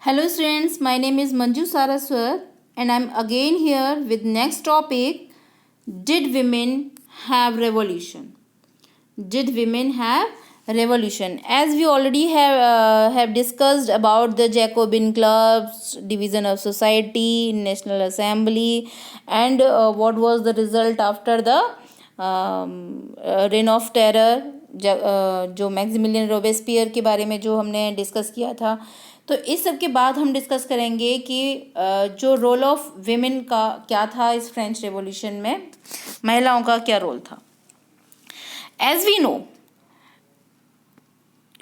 Hello students, my name is Manju Saraswat and I'm again here with next topic. Did women have revolution? Did women have revolution? As we already have discussed about the Jacobin clubs, division of society, National Assembly, and what was the result after the reign of terror, जो Maximilien Robespierre के बारे में जो हमने discuss किया था. तो इस सब के बाद हम डिस्कस करेंगे कि जो रोल ऑफ विमेन का क्या था इस फ्रेंच रेवोल्यूशन में, महिलाओं का क्या रोल था. एज वी नो,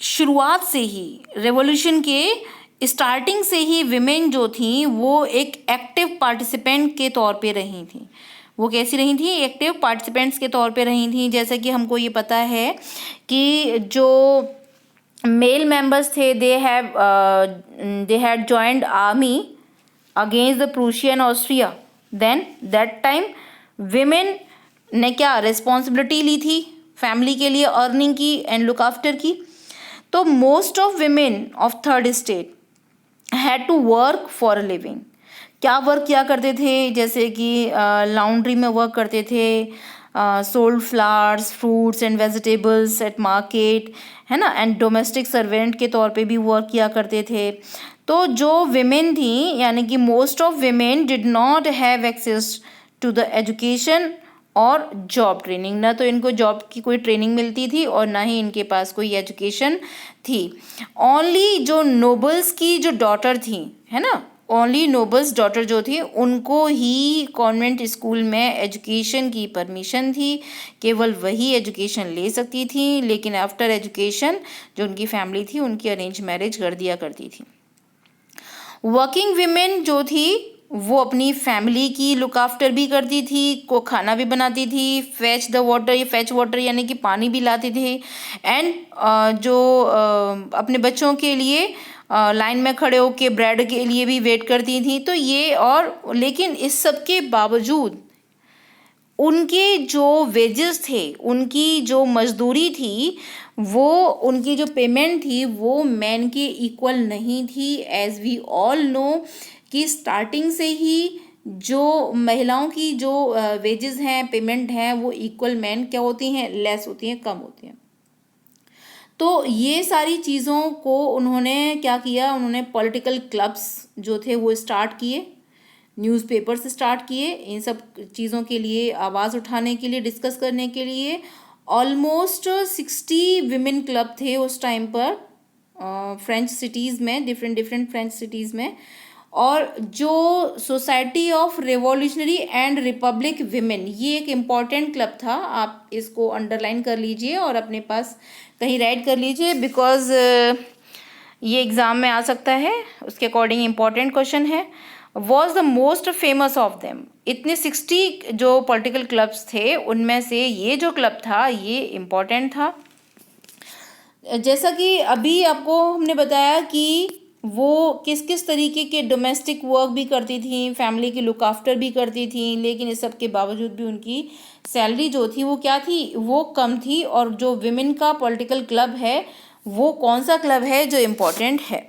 शुरुआत से ही रेवोल्यूशन के स्टार्टिंग से ही विमेन जो थी वो एक एक्टिव पार्टिसिपेंट के तौर पे रही थी. वो कैसी रही थी? एक्टिव पार्टिसिपेंट्स के तौर पे रही थी. जैसे कि हमको ये पता है कि जो मेल मेंबर्स थे they had joined army against the Prussian Austria. Then that time women ने क्या रिस्पॉन्सिबिलिटी ली थी फैमिली के लिए, अर्निंग की एंड लुक आफ्टर की. तो most of women of third state had to work for a living. क्या वर्क किया करते थे? जैसे कि लॉन्ड्री में वर्क करते थे, sold flowers, fruits and vegetables eight market, है ना, एंड डोमेस्टिक सर्वेंट के तौर पे भी वर्क किया करते थे. तो जो विमेन थी, यानी कि most of women did not have access to the education और जॉब ट्रेनिंग. ना तो इनको जॉब की कोई ट्रेनिंग मिलती थी और ना ही इनके पास कोई एजुकेशन थी. ओनली जो नोबल्स की जो डॉटर थी, है ना, ओनली नोबल्स डॉटर जो थी उनको ही कॉन्वेंट स्कूल में एजुकेशन की परमिशन थी. केवल वही एजुकेशन ले सकती थी. लेकिन आफ्टर एजुकेशन जो उनकी फैमिली थी उनकी अरेंज मैरिज कर दिया करती थी. वर्किंग विमेन जो थी वो अपनी फैमिली की लुक आफ्टर भी करती थी, को खाना भी बनाती थी, फैच द वाटर, ये फैच वाटर यानी कि पानी भी लाती थी, एंड जो अपने बच्चों के लिए लाइन में खड़े होके ब्रेड के लिए भी वेट करती थी. तो ये और लेकिन इस सब के बावजूद उनके जो वेजेस थे, उनकी जो मजदूरी थी, वो उनकी जो पेमेंट थी वो मैन के इक्वल नहीं थी. एज वी ऑल नो कि स्टार्टिंग से ही जो महिलाओं की जो वेजेस हैं, पेमेंट हैं, वो इक्वल मैन क्या होती हैं? लेस होती हैं, कम होती हैं. तो ये सारी चीज़ों को उन्होंने क्या किया? उन्होंने पॉलिटिकल क्लब्स जो थे वो स्टार्ट किए, न्यूज़पेपर्स स्टार्ट किए, इन सब चीज़ों के लिए आवाज़ उठाने के लिए, डिस्कस करने के लिए. ऑलमोस्ट 60 विमेन क्लब थे उस टाइम पर फ्रेंच सिटीज़ में, डिफरेंट फ्रेंच सिटीज़ में. और जो society of revolutionary and Republic women, ये एक इम्पॉर्टेंट क्लब था. आप इसको अंडरलाइन कर लीजिए और अपने पास कहीं राइट कर लीजिए, बिकॉज ये एग्ज़ाम में आ सकता है, उसके अकॉर्डिंग इम्पॉर्टेंट क्वेश्चन है. Was the most famous of them. इतने 60 जो पॉलिटिकल क्लब्स थे उनमें से ये जो क्लब था ये इम्पॉर्टेंट था. जैसा कि अभी आपको हमने बताया कि वो किस किस तरीके के डोमेस्टिक वर्क भी करती थी, फैमिली की लुक आफ्टर भी करती थी, लेकिन इस सब के बावजूद भी उनकी सैलरी जो थी वो क्या थी? वो कम थी. और जो विमेन का पॉलिटिकल क्लब है वो कौन सा क्लब है जो इम्पोर्टेंट है?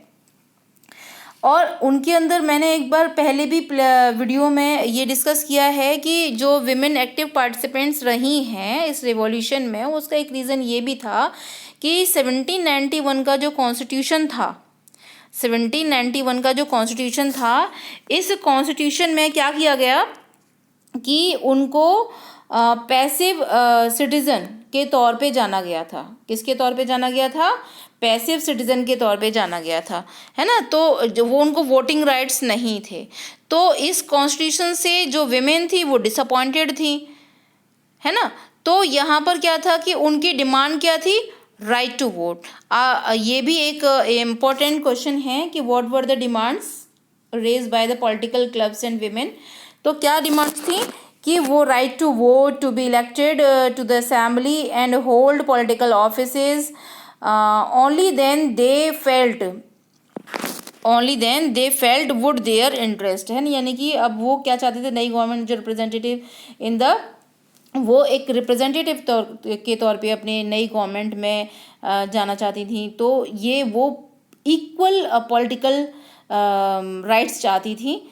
और उनके अंदर मैंने एक बार पहले भी वीडियो में ये डिस्कस किया है कि जो विमेन एक्टिव पार्टिसिपेंट्स रही हैं इस रिवॉल्यूशन में, उसका एक रीज़न ये भी था कि 1791 का जो कॉन्स्टिट्यूशन था, 1791 का जो कॉन्स्टिट्यूशन था, इस कॉन्स्टिट्यूशन में क्या किया गया कि उनको पैसिव सिटीज़न के तौर पे जाना गया था. किसके तौर पे जाना गया था? पैसिव सिटीज़न के तौर पे जाना गया था, है ना. तो जो वो उनको वोटिंग राइट्स नहीं थे. तो इस कॉन्स्टिट्यूशन से जो विमेन थी वो डिसअपॉइंटेड थी, है ना. तो यहाँ पर क्या था कि उनकी डिमांड क्या थी? Right to vote. ये भी एक इम्पॉर्टेंट क्वेश्चन है कि what were the demands raise by the political clubs and women. तो क्या डिमांड्स थी? कि वो right to vote, to be elected to the assembly and hold political offices. Only then they felt would their interest, है ना. यानी कि अब वो क्या चाहते थे? नई गवर्नमेंट जो रिप्रेजेंटेटिव इन द, वो एक रिप्रेजेंटेटिव के तौर पे अपने नई गवर्नमेंट में जाना चाहती थी. तो ये वो इक्वल पॉलिटिकल राइट्स चाहती थी।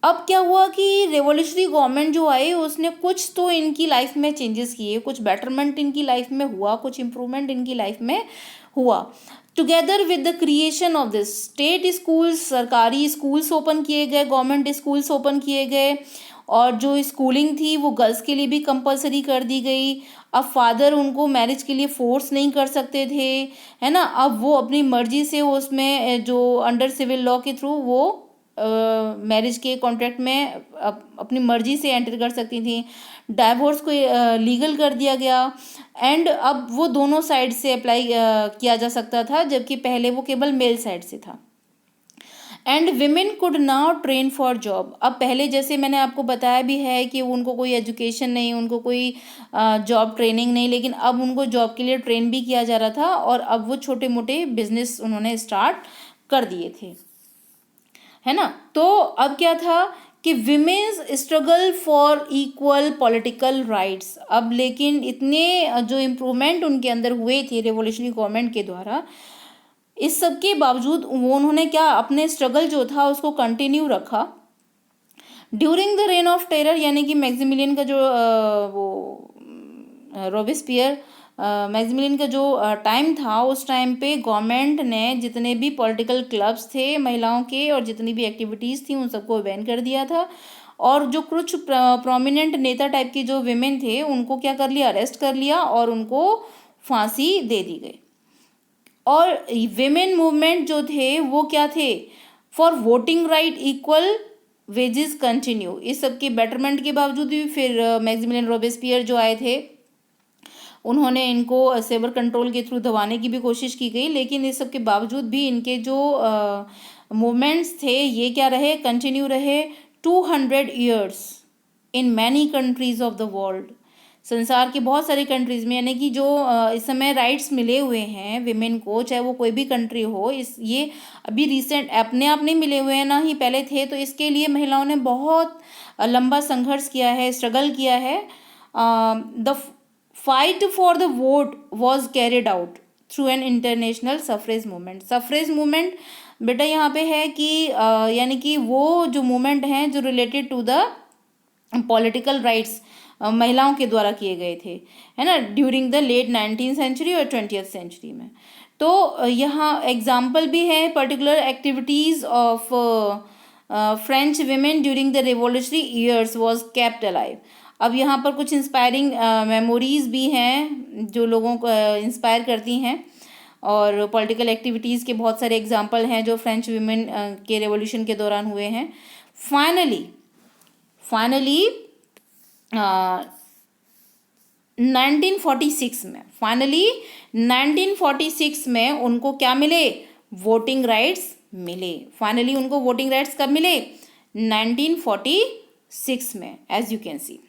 अब क्या हुआ कि रेवोल्यूशनरी गवर्नमेंट जो आई उसने कुछ तो इनकी लाइफ में चेंजेस किए, कुछ बेटरमेंट इनकी लाइफ में हुआ, कुछ इम्प्रूवमेंट इनकी लाइफ में हुआ। Together with the creation of this state schools, सरकारी स्कूल्स ओपन किए गए, गवर्नमेंट स्कूल्स ओपन किए गए, और जो स्कूलिंग थी वो गर्ल्स के लिए भी कंपलसरी कर दी गई। अब फादर उनको मैरिज के लिए फोर्स नहीं कर सकते थे, है ना। अब वो अपनी मर्जी से उसमें जो अंडर सिविल लॉ के थ्रू वो मैरिज के कॉन्ट्रैक्ट में अपनी मर्जी से एंटर कर सकती थी। डाइवोर्स को लीगल कर दिया गया, एंड अब वो दोनों साइड से अप्लाई किया जा सकता था, जबकि पहले वो केवल मेल साइड से था। And women could now train for job. अब पहले जैसे मैंने आपको बताया भी है कि उनको कोई एजुकेशन नहीं, उनको कोई जॉब ट्रेनिंग नहीं, लेकिन अब उनको जॉब के लिए ट्रेन भी किया जा रहा था, और अब वो छोटे मोटे बिजनेस उन्होंने स्टार्ट कर दिए थे, है ना। तो अब क्या था कि women's struggle for equal political rights. अब लेकिन इतने जो इम्प्रूवमेंट उनके अंदर हुए थे रेवोल्यूशनरी गवर्नमेंट के द्वारा, इस सब के बावजूद वो उन्होंने क्या अपने स्ट्रगल जो था उसको कंटिन्यू रखा। During the rain of terror, यानी कि मैक्सिमिलियन का जो रोबेस्पियर मैक्सिमिलियन का जो टाइम था, उस टाइम पे गवर्नमेंट ने जितने भी पॉलिटिकल क्लब्स थे महिलाओं के और जितनी भी एक्टिविटीज़ थी उन सबको बैन कर दिया था, और जो कुछ प्रोमिनेंट नेता टाइप के जो विमेन थे उनको क्या कर लिया, अरेस्ट कर लिया और उनको फांसी दे दी गई। और विमेन मूवमेंट जो थे वो क्या थे, for voting right, equal wages continue. इस सब के बेटरमेंट के बावजूद भी फिर मैक्सिमिलियन रोबेस्पियर जो आए थे उन्होंने इनको सेवर कंट्रोल के थ्रू दबाने की भी कोशिश की गई, लेकिन इस सब के बावजूद भी इनके जो मूवमेंट्स थे ये क्या रहे, कंटिन्यू रहे 200 years in many countries of the world. संसार की बहुत सारी कंट्रीज़ में, यानी कि जो इस समय राइट्स मिले हुए हैं विमेन को, चाहे वो कोई भी कंट्री हो, इस ये अभी रिसेंट अपने आप नहीं मिले हुए हैं, ना ही पहले थे। तो इसके लिए महिलाओं ने बहुत लंबा संघर्ष किया है, स्ट्रगल किया है। The fight for the vote was carried out through an international suffrage movement. Suffrage movement बेटा यहाँ पे है कि यानी कि वो जो मूवमेंट हैं जो related to the political rights महिलाओं के द्वारा किए गए थे, है ना, during the late 19th century और 20th सेंचुरी में। तो यहाँ एग्जाम्पल भी है particular activities of French women during the revolutionary years was kept alive. अब यहाँ पर कुछ इंस्पायरिंग मेमोरीज भी हैं जो लोगों को इंस्पायर करती हैं, और पॉलिटिकल एक्टिविटीज़ के बहुत सारे एग्जाम्पल हैं जो फ्रेंच वीमेन के रेवोल्यूशन के दौरान हुए हैं। फाइनली 1946 में उनको क्या मिले, वोटिंग राइट्स मिले। फाइनली उनको वोटिंग राइट्स कब मिले, 1946 में, एज यू कैन सी।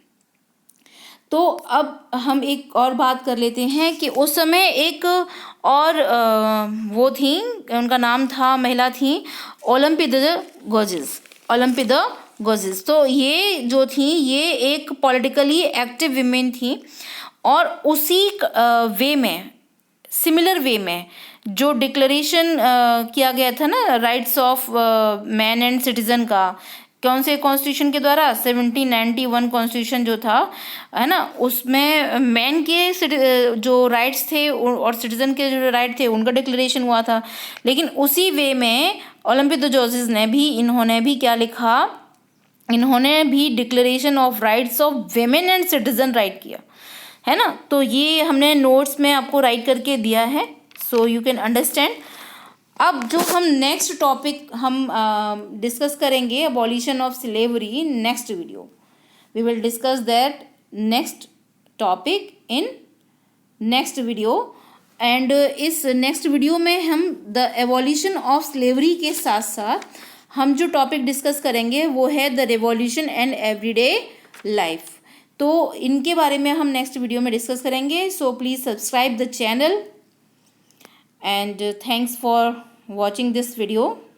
तो अब हम एक और बात कर लेते हैं कि उस समय एक और वो थी, उनका नाम था, महिला थी ओलंपिदा गोजेस। तो ये जो थी ये एक पॉलिटिकली एक्टिव विमेन थी, और उसी वे में, सिमिलर वे में जो डिक्लेरेशन किया गया था ना rights of man and citizen का, कौन से कॉन्स्टिट्यूशन के द्वारा, 1791 कॉन्स्टिट्यूशन जो था, है ना, उसमें मैन के जो राइट्स थे और सिटीजन के जो राइट थे उनका डिक्लेरेशन हुआ था। लेकिन उसी वे में ओलंपिदा गोजेस ने भी, इन्होंने भी क्या लिखा, इन्होंने भी declaration of rights of women and citizen right किया, है ना। तो ये हमने नोट्स में आपको राइट करके दिया है, सो यू कैन अंडरस्टैंड। अब जो हम नेक्स्ट टॉपिक हम डिस्कस करेंगे, abolition of slavery, next video we will discuss that next topic in next video. And इस नेक्स्ट वीडियो में हम द एवोल्यूशन ऑफ स्लेवरी के साथ साथ हम जो टॉपिक डिस्कस करेंगे वो है the revolution and everyday life. तो इनके बारे में हम नेक्स्ट वीडियो में डिस्कस करेंगे। So please subscribe the channel, and thanks for watching this video.